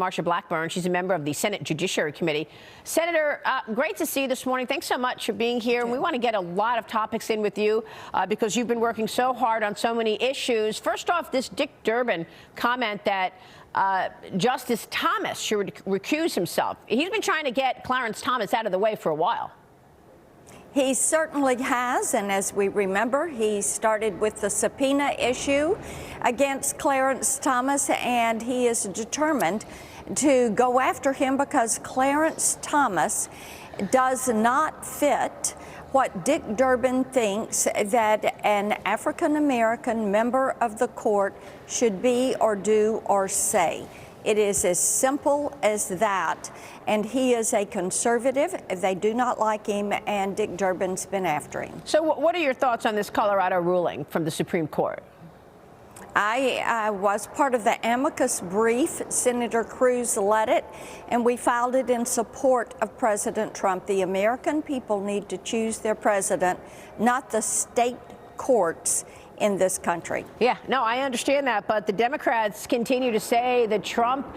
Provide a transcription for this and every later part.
Marsha Blackburn. She's a member of the Senate Judiciary Committee. Senator, great to see you this morning. Thanks so much for being here. And we want to get a lot of topics in with you because you've been working so hard on so many issues. First off, this Dick Durbin comment that Justice Thomas should recuse himself. He's been trying to get Clarence Thomas out of the way for a while. He certainly has, and as we remember, he started with the subpoena issue against Clarence Thomas, and he is determined to go after him because Clarence Thomas does not fit what Dick Durbin thinks that an African-American member of the court should be or do or say. It is as simple as that. And he is a conservative. They do not like him, and Dick Durbin's been after him. So what are your thoughts on this Colorado ruling from the Supreme Court? I was part of the amicus brief. Senator Cruz led it, and we filed it in support of President Trump. The American people need to choose their president, not the state courts in this country. Yeah, no, I understand that, but the Democrats continue to say that Trump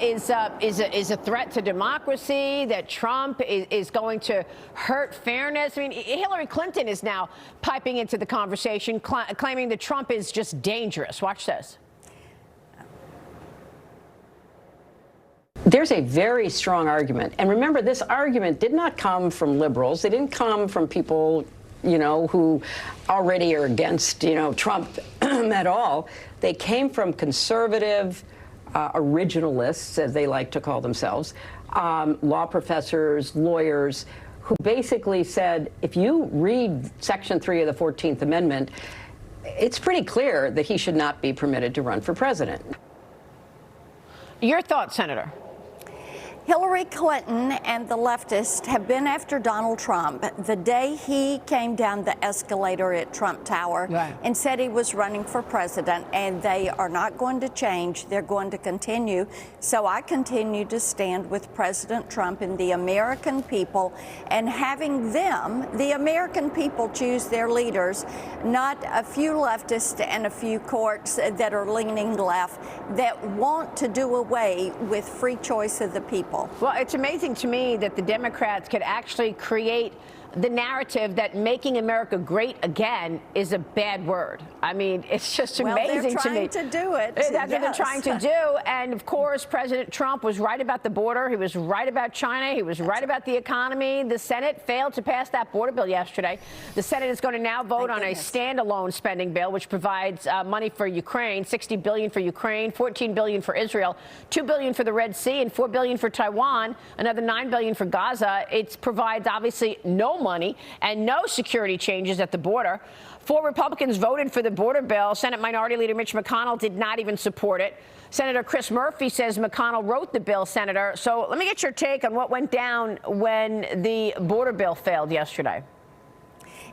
is a threat to democracy, that Trump is going to hurt fairness. I mean, Hillary Clinton is now piping into the conversation, claiming that Trump is just dangerous. Watch this. There's a very strong argument. And remember, this argument did not come from liberals. It didn't come from people who already are against, Trump at all. They came from conservative originalists, as they like to call themselves, law professors, lawyers, who basically said, if you read Section 3 of the 14th Amendment, it's pretty clear that he should not be permitted to run for president. Your thoughts, Senator? Hillary Clinton and the leftists have been after Donald Trump the day he came down the escalator at Trump Tower and said he was running for president, and they are not going to change. They're going to continue. So I continue to stand with President Trump and the American people, and having them, the American people, choose their leaders, not a few leftists and a few courts that are leaning left that want to do away with free choice of the people. Well, it's amazing to me that the Democrats could actually create the narrative that making America great again is a bad word. I mean, it's just amazing to me. They're trying to do it. That's what they're trying to do. And of course, President Trump was right about the border. He was right about China. He was right about the economy. The Senate failed to pass that border bill yesterday. The Senate is going to now vote on a standalone spending bill, which provides money for Ukraine, $60 billion for Ukraine, $14 billion for Israel, $2 billion for the Red Sea, and $4 billion for Taiwan, another $9 billion for Gaza. It provides obviously no money and no security changes at the border. 4 Republicans voted for the border bill. Senate Minority Leader Mitch McConnell did not even support it. Senator Chris Murphy says McConnell wrote the bill, Senator. So let me get your take on what went down when the border bill failed yesterday.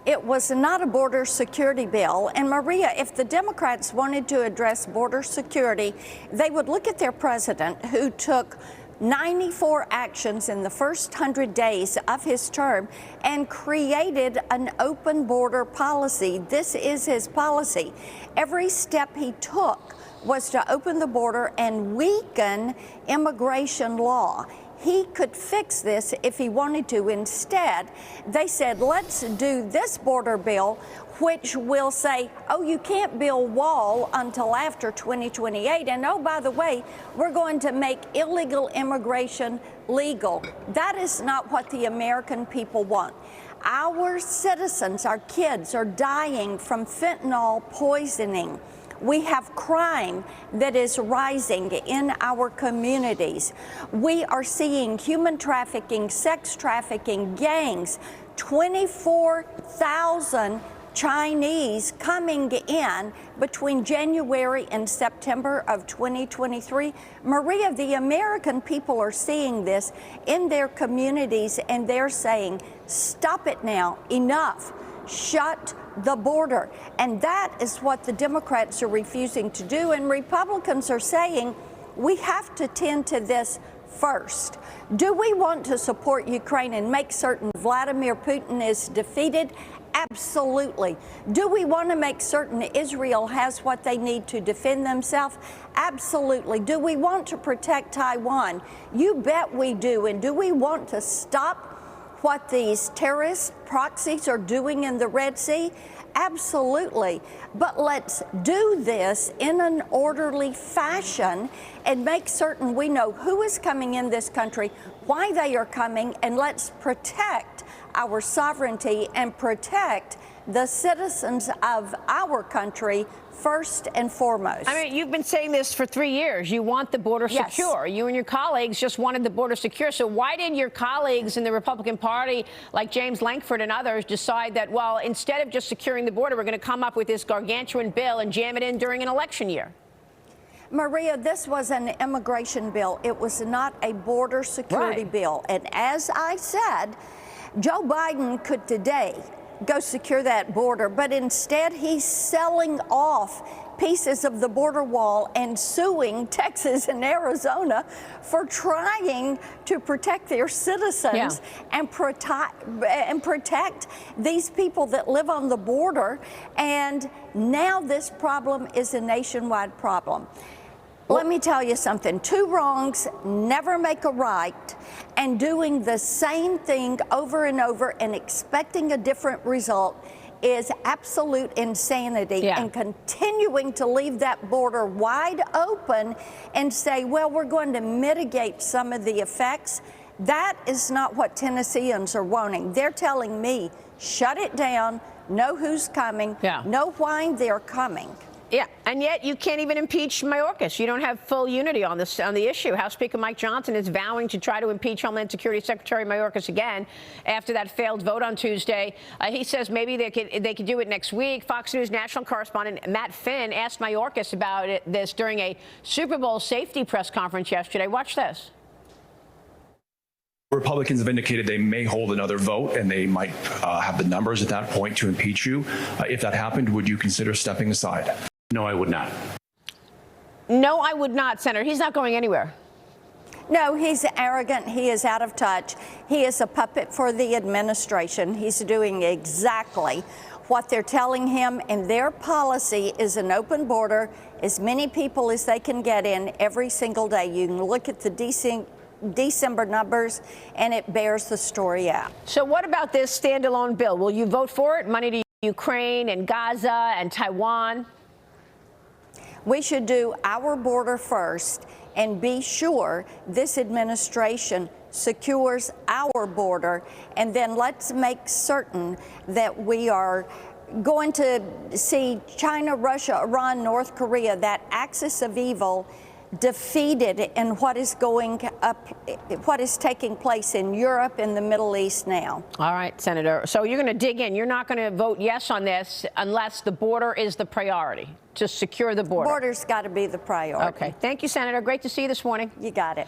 It was not a border security bill. And Maria, if the Democrats wanted to address border security, they would look at their president, who took 94 actions in the first 100 days of his term and created an open border policy. This is his policy. Every step he took was to open the border and weaken immigration law. He could fix this if he wanted to. Instead, they said, let's do this border bill, which will say, oh, you can't build wall until after 2028. And oh, by the way, we're going to make illegal immigration legal. That is not what the American people want. Our citizens, our kids, are dying from fentanyl poisoning. We have crime that is rising in our communities. We are seeing human trafficking, sex trafficking, gangs, 24,000 Chinese coming in between January and September of 2023. Maria, the American people are seeing this in their communities, and they're saying, stop it now, enough. Shut the border. And that is what the Democrats are refusing to do. And Republicans are saying we have to tend to this first. Do we want to support Ukraine and make certain Vladimir Putin is defeated? Absolutely. Do we want to make certain Israel has what they need to defend themselves? Absolutely. Do we want to protect Taiwan? You bet we do. And do we want to stop what these terrorist proxies are doing in the Red Sea? Absolutely. But let's do this in an orderly fashion and make certain we know who is coming in this country, why they are coming, and let's protect our sovereignty and protect the citizens of our country first and foremost. I mean, you've been saying this for 3 years. You want the border secure. You and your colleagues just wanted the border secure. So why did your colleagues in the Republican Party, like James Lankford and others, decide that, well, instead of just securing the border, we're going to come up with this gargantuan bill and jam it in during an election year? Maria, this was an immigration bill. It was not a border security bill. And as I said, Joe Biden could today go secure that border, but instead he's selling off pieces of the border wall and suing Texas and Arizona for trying to protect their citizens and protect these people that live on the border. And now this problem is a nationwide problem. Let me tell you something. Two wrongs never make a right, and doing the same thing over and over and expecting a different result is absolute insanity. And continuing to leave that border wide open and say, well, we're going to mitigate some of the effects, that is not what Tennesseans are wanting. They're telling me, shut it down, know who's coming, know why they're coming. Yeah, and yet you can't even impeach Mayorkas. You don't have full unity on this on the issue. House Speaker Mike Johnson is vowing to try to impeach Homeland Security Secretary Mayorkas again after that failed vote on Tuesday. He says maybe they could do it next week. Fox News national correspondent Matt Finn asked Mayorkas about this during a Super Bowl safety press conference yesterday. Watch this. Republicans have indicated they may hold another vote, and they might have the numbers at that point to impeach you. If that happened, would you consider stepping aside? No, I would not. No, I would not, Senator. He's not going anywhere. No, he's arrogant. He is out of touch. He is a puppet for the administration. He's doing exactly what they're telling him, and their policy is an open border, as many people as they can get in every single day. You can look at the December numbers, and it bears the story out. So what about this standalone bill? Will you vote for it? Money to Ukraine and Gaza and Taiwan? We should do our border first and be sure this administration secures our border, and then let's make certain that we are going to see China, Russia, Iran, North Korea, that axis of evil, defeated in what is taking place in Europe and the Middle East now. All right, Senator. So you're going to dig in. You're not going to vote yes on this unless the border is the priority, to secure the border. Border's got to be the priority. Okay. Thank you, Senator. Great to see you this morning. You got it.